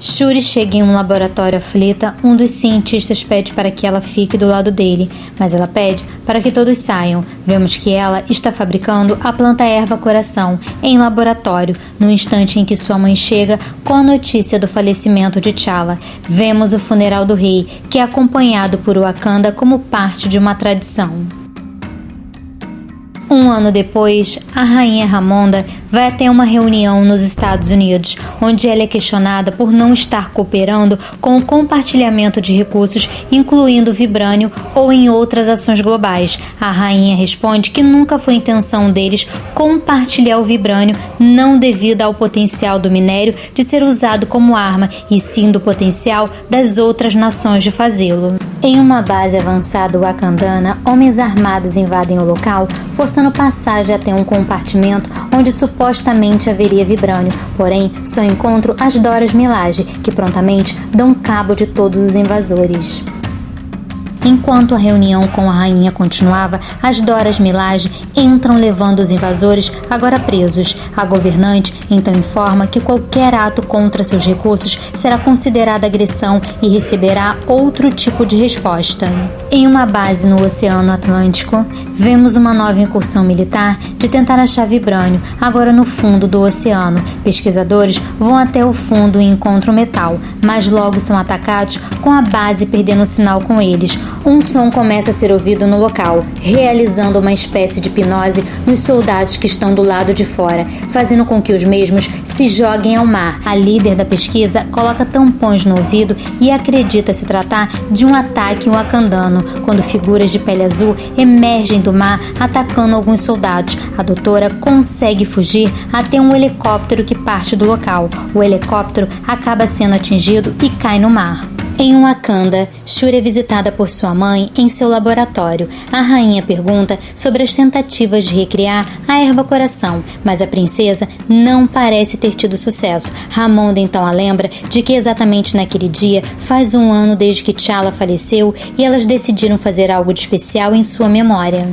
Shuri chega em um laboratório aflita. Um dos cientistas pede para que ela fique do lado dele, mas ela pede para que todos saiam. Vemos que ela está fabricando a planta erva coração em laboratório, no instante em que sua mãe chega com a notícia do falecimento de T'Challa. Vemos o funeral do rei, que é acompanhado por Wakanda como parte de uma tradição. Um ano depois, a rainha Ramonda vai até uma reunião nos Estados Unidos, onde ela é questionada por não estar cooperando com o compartilhamento de recursos, incluindo vibrânio ou em outras ações globais. A rainha responde que nunca foi intenção deles compartilhar o vibrânio, não devido ao potencial do minério de ser usado como arma, e sim do potencial das outras nações de fazê-lo. Em uma base avançada wakandana, homens armados invadem o local, forçando passagem até um compartimento onde supostamente haveria vibrânio. Porém, só encontram as Doras Milaje, que prontamente dão cabo de todos os invasores. Enquanto a reunião com a rainha continuava, as Doras Milaje entram levando os invasores, agora presos. A governante então informa que qualquer ato contra seus recursos será considerada agressão e receberá outro tipo de resposta. Em uma base no Oceano Atlântico, vemos uma nova incursão militar de tentar achar vibrânio, agora no fundo do oceano. Pesquisadores vão até o fundo e encontram metal, mas logo são atacados com a base perdendo o sinal com eles. Um som começa a ser ouvido no local, realizando uma espécie de hipnose nos soldados que estão do lado de fora, fazendo com que os mesmos se joguem ao mar. A líder da pesquisa coloca tampões no ouvido e acredita se tratar de um ataque wakandano, quando figuras de pele azul emergem do mar atacando alguns soldados. A doutora consegue fugir até um helicóptero que parte do local. O helicóptero acaba sendo atingido e cai no mar. Em Wakanda, Shuri é visitada por sua mãe em seu laboratório. A rainha pergunta sobre as tentativas de recriar a erva coração, mas a princesa não parece ter tido sucesso. Ramonda então a lembra de que exatamente naquele dia faz um ano desde que T'Challa faleceu e elas decidiram fazer algo de especial em sua memória.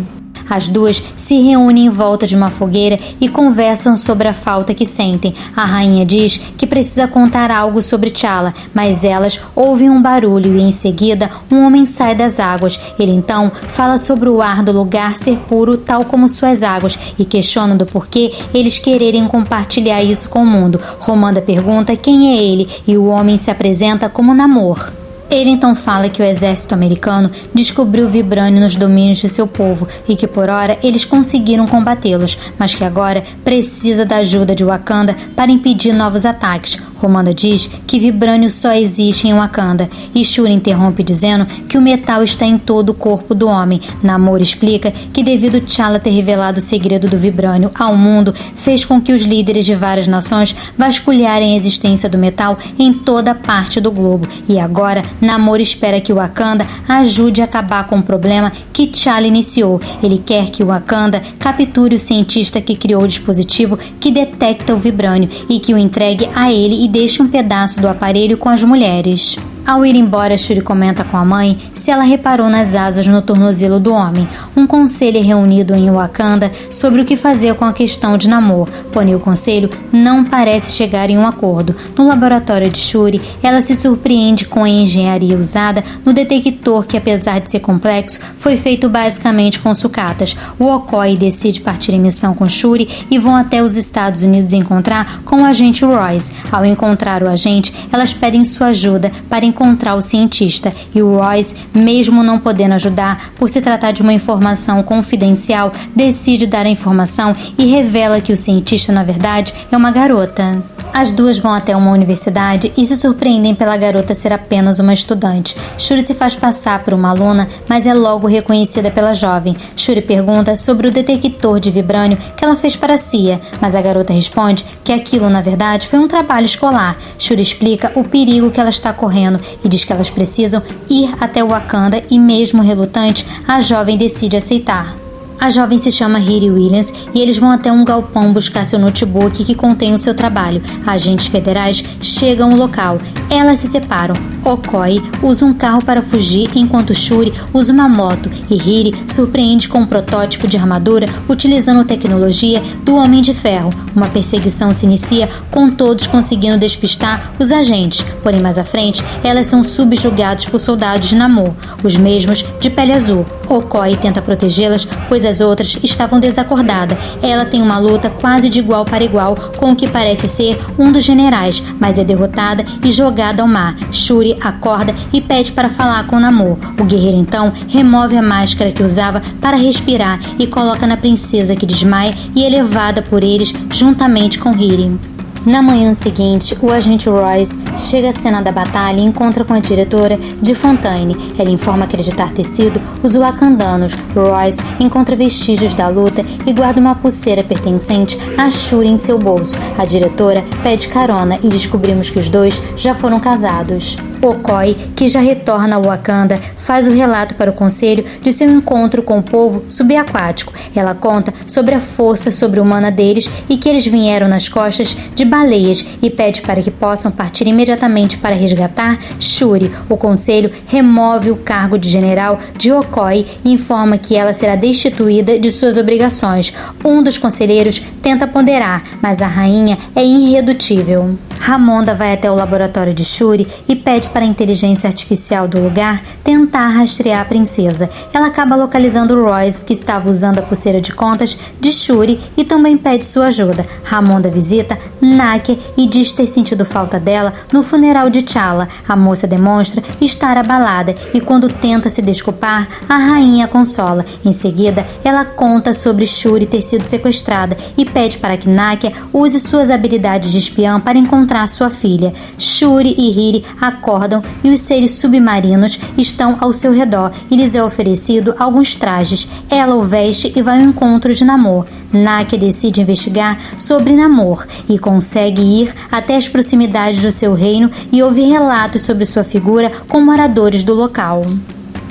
As duas se reúnem em volta de uma fogueira e conversam sobre a falta que sentem. A rainha diz que precisa contar algo sobre T'Challa, mas elas ouvem um barulho e em seguida um homem sai das águas. Ele então fala sobre o ar do lugar ser puro tal como suas águas e questiona do porquê eles quererem compartilhar isso com o mundo. Ramonda pergunta quem é ele e o homem se apresenta como Namor. Ele então fala que o exército americano descobriu vibrânio nos domínios de seu povo e que por hora eles conseguiram combatê-los, mas que agora precisa da ajuda de Wakanda para impedir novos ataques. Ramonda diz que vibrânio só existe em Wakanda e Shuri interrompe dizendo que o metal está em todo o corpo do homem. Namor explica que devido T'Challa ter revelado o segredo do vibrânio ao mundo, fez com que os líderes de várias nações vasculharem a existência do metal em toda parte do globo e agora Namor espera que Wakanda ajude a acabar com o problema que T'Challa iniciou. Ele quer que Wakanda capture o cientista que criou o dispositivo que detecta o vibrânio e que o entregue a ele e deixe um pedaço do aparelho com as mulheres. Ao ir embora, Shuri comenta com a mãe se ela reparou nas asas no tornozelo do homem. Um conselho é reunido em Wakanda sobre o que fazer com a questão de Namor, porém o conselho não parece chegar em um acordo. No laboratório de Shuri, ela se surpreende com a engenharia usada no detector que, apesar de ser complexo, foi feito basicamente com sucatas. O Okoye decide partir em missão com Shuri e vão até os Estados Unidos encontrar com o agente Royce. Ao encontrar o agente, elas pedem sua ajuda para encontrar o cientista e o Royce, mesmo não podendo ajudar por se tratar de uma informação confidencial, decide dar a informação e revela que o cientista na verdade é uma garota. As duas vão até uma universidade e se surpreendem pela garota ser apenas uma estudante. Shuri se faz passar por uma aluna, mas é logo reconhecida pela jovem. Shuri pergunta sobre o detector de vibrânio que ela fez para a CIA, mas a garota responde que aquilo na verdade foi um trabalho escolar. Shuri explica o perigo que ela está correndo e diz que elas precisam ir até Wakanda e mesmo relutante, a jovem decide aceitar. A jovem se chama Riri Williams e eles vão até um galpão buscar seu notebook que contém o seu trabalho. Agentes federais chegam ao local. Elas se separam. Okoye usa um carro para fugir enquanto Shuri usa uma moto e Riri surpreende com um protótipo de armadura utilizando a tecnologia do Homem de Ferro. Uma perseguição se inicia com todos conseguindo despistar os agentes, porém mais à frente elas são subjugadas por soldados de Namor, os mesmos de pele azul. Okoye tenta protegê-las, pois as outras estavam desacordadas. Ela tem uma luta quase de igual para igual com o que parece ser um dos generais, mas é derrotada e jogada ao mar. Shuri acorda e pede para falar com Namor. O guerreiro então remove a máscara que usava para respirar e coloca na princesa, que desmaia e é levada por eles juntamente com Riri. Na manhã seguinte, o agente Royce chega à cena da batalha e encontra com a diretora de Fontaine. Ela informa acreditar ter sido os wakandanos. Royce encontra vestígios da luta e guarda uma pulseira pertencente a Shuri em seu bolso. A diretora pede carona e descobrimos que os dois já foram casados. Okoye, que já retorna ao Wakanda, faz o relato para o conselho de seu encontro com o povo subaquático. Ela conta sobre a força sobre-humana deles e que eles vieram nas costas de baleias e pede para que possam partir imediatamente para resgatar Shuri. O conselho remove o cargo de general de Okoye e informa que ela será destituída de suas obrigações. Um dos conselheiros tenta ponderar, mas a rainha é irredutível. Ramonda vai até o laboratório de Shuri e pede para a inteligência artificial do lugar tentar rastrear a princesa. Ela acaba localizando Royce, que estava usando a pulseira de contas de Shuri, e também pede sua ajuda. Ramonda visita Nakia e diz ter sentido falta dela no funeral de T'Challa. A moça demonstra estar abalada e quando tenta se desculpar, a rainha a consola. Em seguida, ela conta sobre Shuri ter sido sequestrada e pede para que Nakia use suas habilidades de espiã para encontrar sua filha. Shuri e Riri acordam e os seres submarinos estão ao seu redor e lhes é oferecido alguns trajes. Ela o veste e vai ao encontro de Namor. Nakia decide investigar sobre Namor e consegue ir até as proximidades do seu reino e ouve relatos sobre sua figura com moradores do local.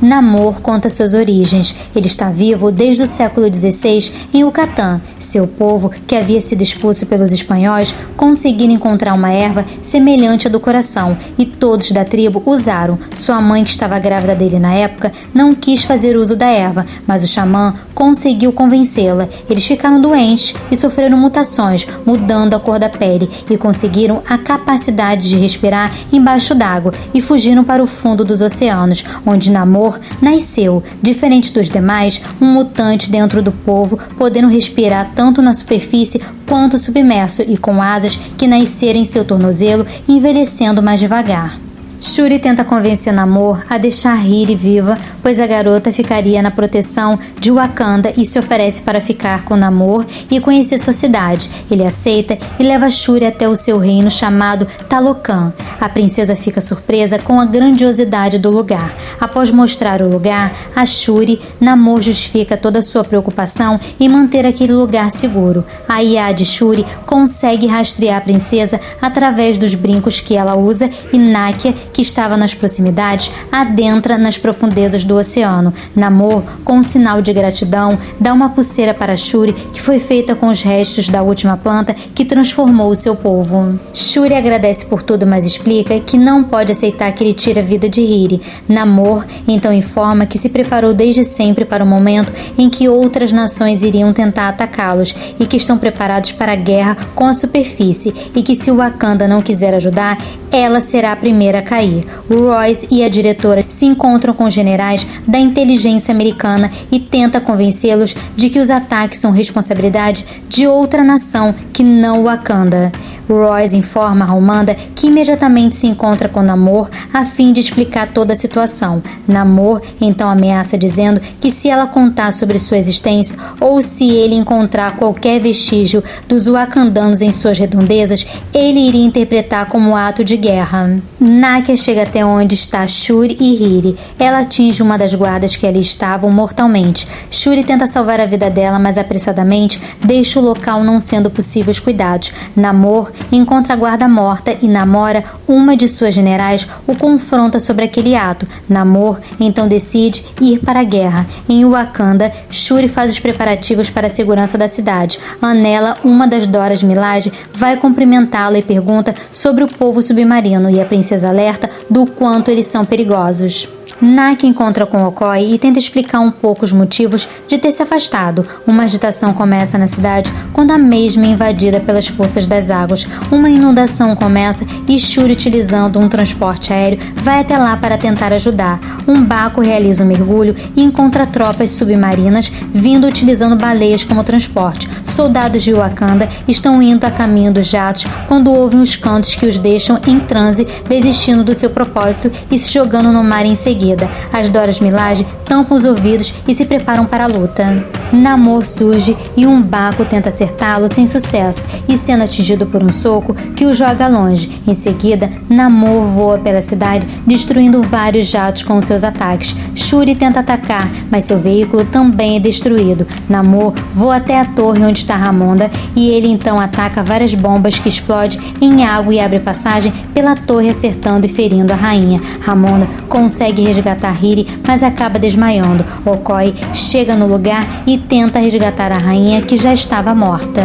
Namor conta suas origens. Ele está vivo desde o século XVI em Yucatán. Seu povo, que havia sido expulso pelos espanhóis, conseguiram encontrar uma erva semelhante à do coração e todos da tribo usaram. Sua mãe, que estava grávida dele na época, não quis fazer uso da erva, mas o xamã conseguiu convencê-la. Eles ficaram doentes e sofreram mutações, mudando a cor da pele, e conseguiram a capacidade de respirar embaixo d'água e fugiram para o fundo dos oceanos, onde Namor nasceu. Diferente dos demais, um mutante dentro do povo, podendo respirar tanto na superfície quanto submerso e com asas que nasceram em seu tornozelo, envelhecendo mais devagar. Shuri tenta convencer Namor a deixar Riri viva, pois a garota ficaria na proteção de Wakanda e se oferece para ficar com Namor e conhecer sua cidade. Ele aceita e leva Shuri até o seu reino chamado Talocan. A princesa fica surpresa com a grandiosidade do lugar. Após mostrar o lugar a Shuri, Namor justifica toda a sua preocupação em manter aquele lugar seguro. A IA de Shuri consegue rastrear a princesa através dos brincos que ela usa e Nakia, que estava nas proximidades, adentra nas profundezas do oceano. Namor, com um sinal de gratidão, dá uma pulseira para Shuri, que foi feita com os restos da última planta que transformou o seu povo. Shuri agradece por tudo, mas explica que não pode aceitar que ele tire a vida de Riri. Namor então informa que se preparou desde sempre para o momento em que outras nações iriam tentar atacá-los e que estão preparados para a guerra com a superfície e que se o Wakanda não quiser ajudar, ela será a primeira a cair. Royce e a diretora se encontram com os generais da inteligência americana e tenta convencê-los de que os ataques são responsabilidade de outra nação que não Wakanda. Royce informa a Ramonda que imediatamente se encontra com Namor a fim de explicar toda a situação. Namor então ameaça dizendo que se ela contar sobre sua existência ou se ele encontrar qualquer vestígio dos wakandanos em suas redondezas, ele iria interpretar como ato de guerra. Nakia chega até onde está Shuri e Riri. Ela atinge uma das guardas que ali estavam mortalmente. Shuri tenta salvar a vida dela, mas apressadamente deixa o local não sendo possível os cuidados. Namor encontra a guarda morta e Namora, uma de suas generais, o confronta sobre aquele ato. Namor então decide ir para a guerra. Em Wakanda, Shuri faz os preparativos para a segurança da cidade. Anela, uma das Doras Milaje, vai cumprimentá-la e pergunta sobre o povo submarino e a princesa alerta do quanto eles são perigosos. Nakia encontra com Okoye e tenta explicar um pouco os motivos de ter se afastado. Uma agitação começa na cidade quando a mesma é invadida pelas forças das águas. Uma inundação começa e Shuri, utilizando um transporte aéreo, vai até lá para tentar ajudar. Um barco realiza um mergulho e encontra tropas submarinas vindo utilizando baleias como transporte. Soldados de Wakanda estão indo a caminho dos jatos quando ouvem os cantos que os deixam em transe, desistindo do seu propósito e se jogando no mar em seguida. As Doras Milaje tampam os ouvidos e se preparam para a luta. Namor surge e um Baco tenta acertá-lo sem sucesso e sendo atingido por um soco que o joga longe. Em seguida, Namor voa pela cidade, destruindo vários jatos com seus ataques. Shuri tenta atacar, mas seu veículo também é destruído. Namor voa até a torre onde está Ramonda e ele então ataca várias bombas que explodem em água e abre passagem pela torre, acertando e ferindo a rainha. Ramonda consegue resgatar Riri, mas acaba desmaiando. Okoye chega no lugar e tenta resgatar a rainha, que já estava morta.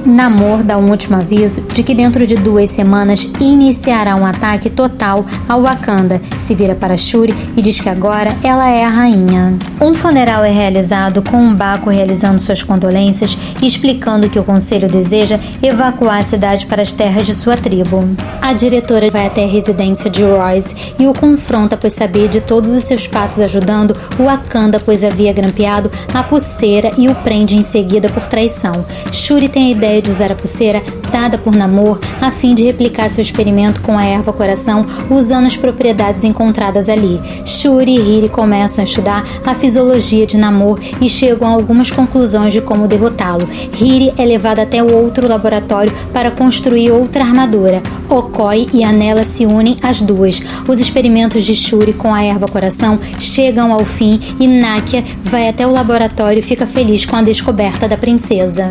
Namor dá um último aviso de que dentro de 2 semanas iniciará um ataque total ao Wakanda. Se vira para Shuri e diz que agora ela é a rainha. Um funeral é realizado com um Baco realizando suas condolências e explicando que o conselho deseja evacuar a cidade para as terras de sua tribo. A diretora vai até a residência de Royce e o confronta, pois sabia de todos os seus passos ajudando o Wakanda, pois havia grampeado a pulseira e o prende em seguida por traição. Shuri tem a ideia de usar a pulseira dada por Namor a fim de replicar seu experimento com a erva coração usando as propriedades encontradas ali. Shuri e Riri começam a estudar a fisiologia de Namor e chegam a algumas conclusões de como derrotá-lo. Riri é levada até o outro laboratório para construir outra armadura. Okoye e Anela se unem às duas. Os experimentos de Shuri com a erva coração chegam ao fim e Nakia vai até o laboratório e fica feliz com a descoberta da princesa.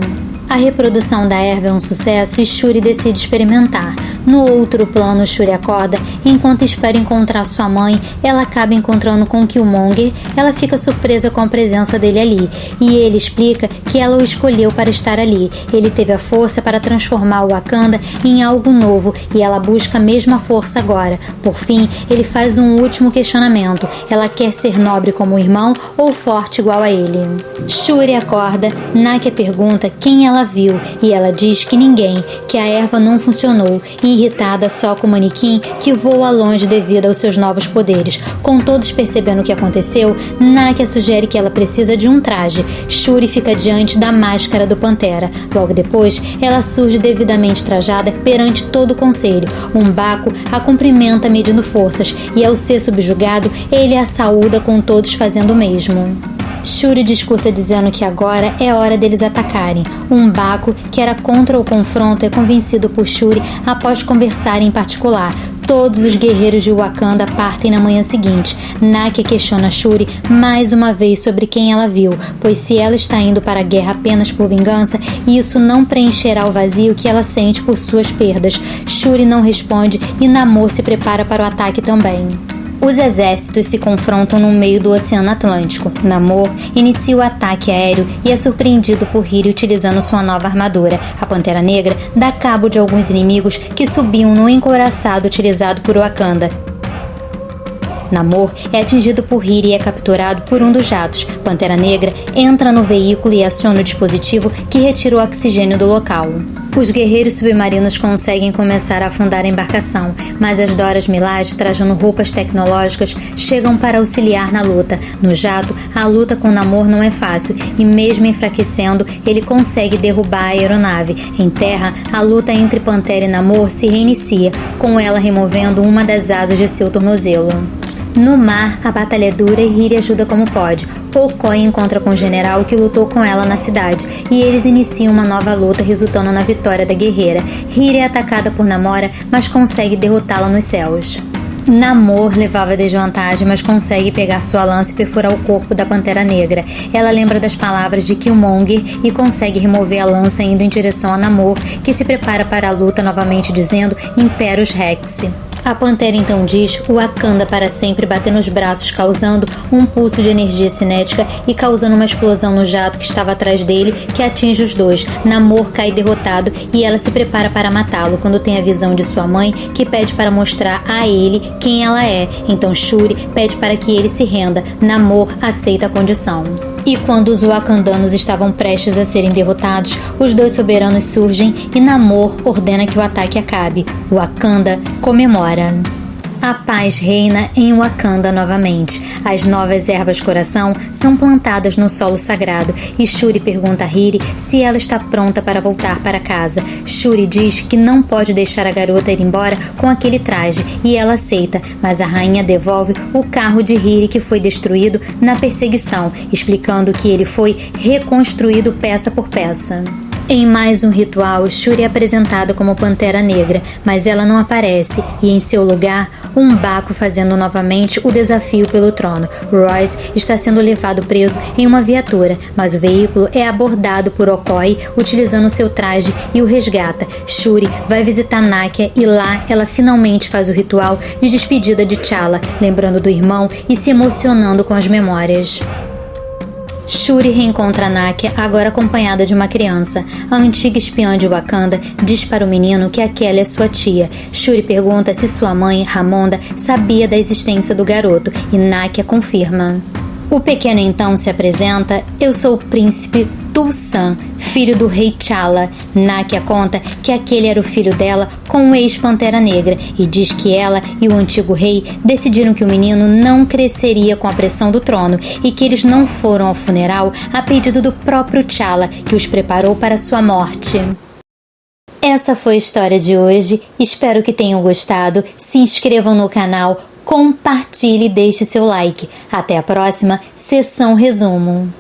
A reprodução da erva é um sucesso e Shuri decide experimentar. No outro plano, Shuri acorda e enquanto espera encontrar sua mãe, ela acaba encontrando com Killmonger. Ela fica surpresa com a presença dele ali e ele explica que ela o escolheu para estar ali. Ele teve a força para transformar o Wakanda em algo novo e ela busca a mesma força agora. Por fim, ele faz um último questionamento. Ela quer ser nobre como o irmão ou forte igual a ele? Shuri acorda, Nakia pergunta quem ela viu e ela diz que ninguém, que a erva não funcionou e irritada só com o manequim que voa longe devido aos seus novos poderes. Com todos percebendo o que aconteceu, Nakia sugere que ela precisa de um traje. Shuri fica diante da máscara do Pantera. Logo depois, ela surge devidamente trajada perante todo o conselho. Um Baco a cumprimenta medindo forças e ao ser subjugado, ele a saúda com todos fazendo o mesmo. Shuri discursa dizendo que agora é hora deles atacarem. Um Baco, que era contra o confronto, é convencido por Shuri após conversarem em particular. Todos os guerreiros de Wakanda partem na manhã seguinte. Nakia questiona Shuri mais uma vez sobre quem ela viu, pois se ela está indo para a guerra apenas por vingança, isso não preencherá o vazio que ela sente por suas perdas. Shuri não responde e Namor se prepara para o ataque também. Os exércitos se confrontam no meio do Oceano Atlântico. Namor inicia o ataque aéreo e é surpreendido por Riri utilizando sua nova armadura. A Pantera Negra dá cabo de alguns inimigos que subiam no encouraçado utilizado por Wakanda. Namor é atingido por Riri e é capturado por um dos jatos. Pantera Negra entra no veículo e aciona o dispositivo que retira o oxigênio do local. Os guerreiros submarinos conseguem começar a afundar a embarcação, mas as Doras Milaje, trajando roupas tecnológicas, chegam para auxiliar na luta. No jato, a luta com Namor não é fácil e mesmo enfraquecendo, ele consegue derrubar a aeronave. Em terra, a luta entre Pantera e Namor se reinicia, com ela removendo uma das asas de seu tornozelo. No mar, a batalha é dura e Riri ajuda como pode. Okoye encontra com o general que lutou com ela na cidade e eles iniciam uma nova luta, resultando na vitória da guerreira. Riri é atacada por Namora, mas consegue derrotá-la nos céus. Namor levava desvantagem, mas consegue pegar sua lança e perfurar o corpo da Pantera Negra. Ela lembra das palavras de Killmonger e consegue remover a lança indo em direção a Namor, que se prepara para a luta novamente dizendo Imperius Rex. A Pantera então diz Wakanda para sempre, batendo os braços, causando um pulso de energia cinética e causando uma explosão no jato que estava atrás dele, que atinge os dois. Namor cai derrotado e ela se prepara para matá-lo quando tem a visão de sua mãe, que pede para mostrar a ele quem ela é. Então Shuri pede para que ele se renda. Namor aceita a condição. E quando os wakandanos estavam prestes a serem derrotados, os dois soberanos surgem e Namor ordena que o ataque acabe. Wakanda comemora. A paz reina em Wakanda novamente. As novas ervas coração são plantadas no solo sagrado e Shuri pergunta a Riri se ela está pronta para voltar para casa. Shuri diz que não pode deixar a garota ir embora com aquele traje e ela aceita, mas a rainha devolve o carro de Riri que foi destruído na perseguição, explicando que ele foi reconstruído peça por peça. Em mais um ritual, Shuri é apresentada como Pantera Negra, mas ela não aparece e em seu lugar, um Baco fazendo novamente o desafio pelo trono. Royce está sendo levado preso em uma viatura, mas o veículo é abordado por Okoye utilizando seu traje e o resgata. Shuri vai visitar Nakia e lá ela finalmente faz o ritual de despedida de T'Challa, lembrando do irmão e se emocionando com as memórias. Shuri reencontra Nakia, agora acompanhada de uma criança. A antiga espiã de Wakanda diz para o menino que aquela é sua tia. Shuri pergunta se sua mãe, Ramonda, sabia da existência do garoto e Nakia confirma. O pequeno então se apresenta: eu sou o príncipe Tulsan, filho do rei T'Challa. Nakia conta que aquele era o filho dela com o ex-Pantera Negra e diz que ela e o antigo rei decidiram que o menino não cresceria com a pressão do trono e que eles não foram ao funeral a pedido do próprio T'Challa, que os preparou para sua morte. Essa foi a história de hoje. Espero que tenham gostado. Se inscrevam no canal, compartilhe e deixe seu like. Até a próxima sessão resumo.